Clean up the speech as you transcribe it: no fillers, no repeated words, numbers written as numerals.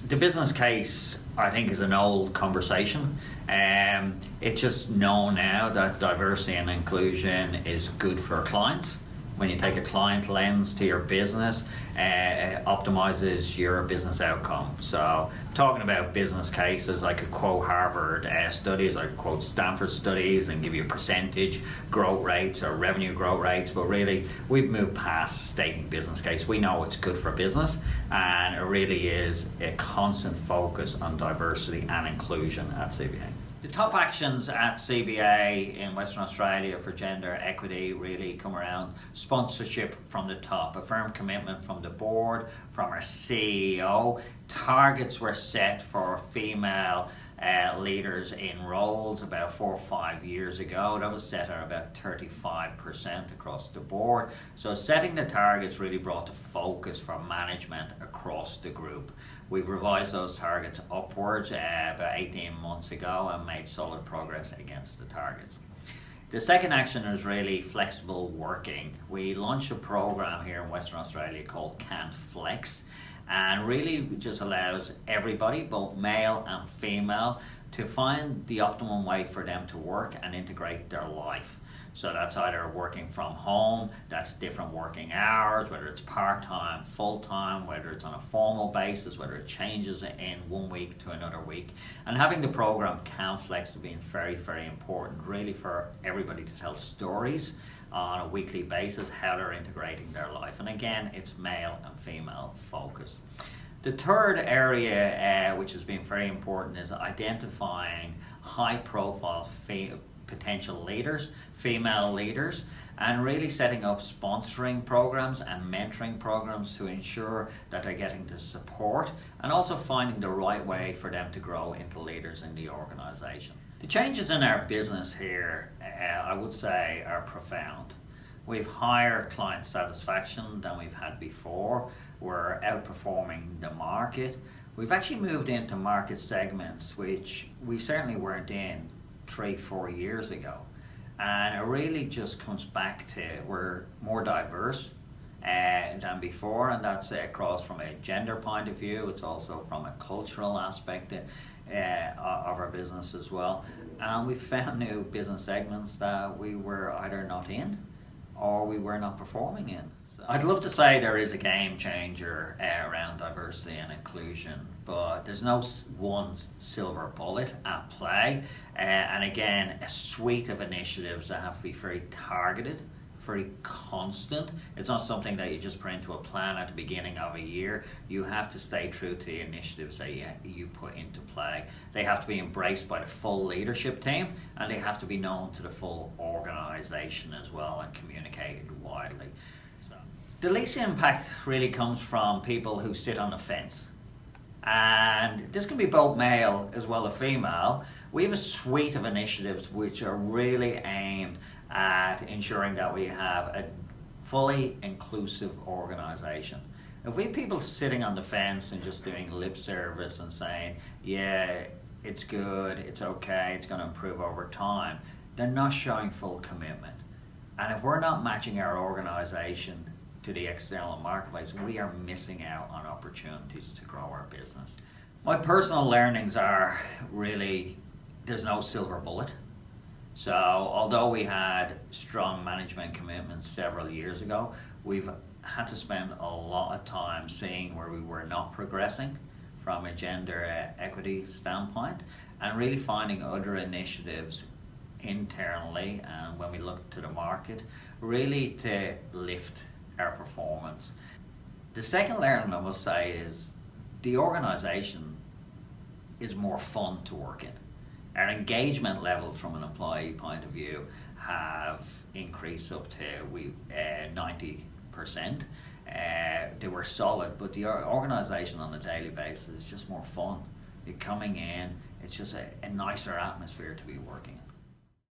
The business case, I think, is an old conversation. It's just known now that diversity and inclusion is good for clients. When you take a client lens to your business, it optimizes your business outcome. So talking about business cases, I could quote Harvard studies, I could quote Stanford studies and give you percentage growth rates or revenue growth rates, but really we've moved past stating business case. We know it's good for business, and it really is a constant focus on diversity and inclusion at CBA. The top actions at CBA in Western Australia for gender equity really come around sponsorship from the top, a firm commitment from the board, from our CEO. Targets were set for female leaders in roles about 4 or 5 years ago. That was set at about 35% across the board. So setting the targets really brought the focus for management across the group. We've revised those targets upwards about 18 months ago and made solid progress against the targets. The second action is really flexible working. We launched a program here in Western Australia called Can't Flex, and really just allows everybody, both male and female, to find the optimum way for them to work and integrate their life. So that's either working from home, that's different working hours, whether it's part-time, full-time, whether it's on a formal basis, whether it changes in 1 week to another week. And having the program Can't Flex has been very, very important, really, for everybody to tell stories on a weekly basis, how they're integrating their life. And again, it's male and female focused. The third area, which has been very important, is identifying high-profile potential leaders, female leaders, and really setting up sponsoring programs and mentoring programs to ensure that they're getting the support and also finding the right way for them to grow into leaders in the organization. The changes in our business here, I would say, are profound. We've higher client satisfaction than we've had before. We're outperforming the market. We've actually moved into market segments which we certainly weren't in 3-4 years ago. And it really just comes back to we're more diverse than before, and that's across from a gender point of view. It's also from a cultural aspect of our business as well. And we found new business segments that we were either not in or we were not performing in. I'd love to say there is a game changer around diversity and inclusion, but there's no one silver bullet at play. And again, a suite of initiatives that have to be very targeted, very constant. It's not something that you just put into a plan at the beginning of a year. You have to stay true to the initiatives that you put into play. They have to be embraced by the full leadership team, and they have to be known to the full organization as well and communicated widely. The least impact really comes from people who sit on the fence. And this can be both male as well as female. We have a suite of initiatives which are really aimed at ensuring that we have a fully inclusive organization. If we have people sitting on the fence and just doing lip service and saying, yeah, it's good, it's okay, it's going to improve over time, they're not showing full commitment. And if we're not matching our organization to the external marketplace, we are missing out on opportunities to grow our business. My personal learnings are really, there's no silver bullet. So although we had strong management commitments several years ago, we've had to spend a lot of time seeing where we were not progressing from a gender equity standpoint, and really finding other initiatives internally and when we look to the market, really to lift our performance. The second learning I must say is the organization is more fun to work in. Our engagement levels from an employee point of view have increased up to 90%. They were solid, but the organization on a daily basis is just more fun. You're coming in, it's just a nicer atmosphere to be working in.